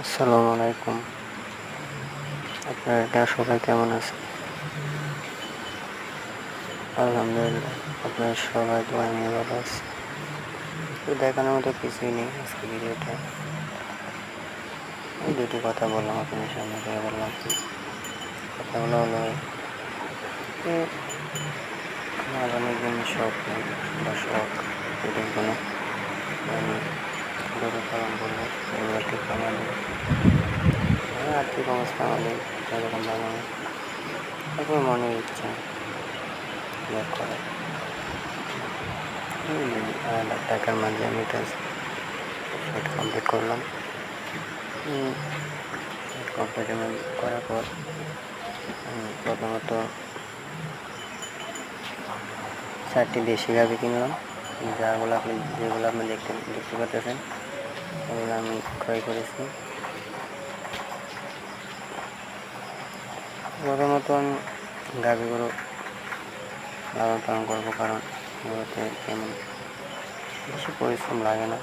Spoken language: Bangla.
আসসালামু আলাইকুম। আপনারা সবাই কেমন আছেন? আলহামদুলিল্লাহ, আপনারা সবাই দোয়া নিয়ে ভালো আছে। তো দেখানোর মতো কিছুই নেই আজকে ভিডিওটা। এই দুটি কথা বললাম আপনাদের সামনে থেকে বললাম। কথাগুলো হলো যে আমার অনেকদিন শখ নেই বা শখ যদি কোনো আমি গরু পালন করবো, এগুলো ঠিক আমাদের আর্থিক অবস্থা আমাদের সেরকম ভালো না। তারপর মনের ইচ্ছা ব্যাক করা, 1,00,000 টাকার মাঝে আমি এটা সেট কমপ্লিট করলাম। কমপ্লিট করার পর প্রথমত 4টি দেশি গাভি কিনলাম। যেগুলো আপনি দেখতে পাচ্ছেন এগুলো আমি ক্রয় করেছি। প্রথমত আমি গাভিগুলো লালন পালন করবো, কারণ এগুলোতে তেমন বেশি পরিশ্রম লাগে না।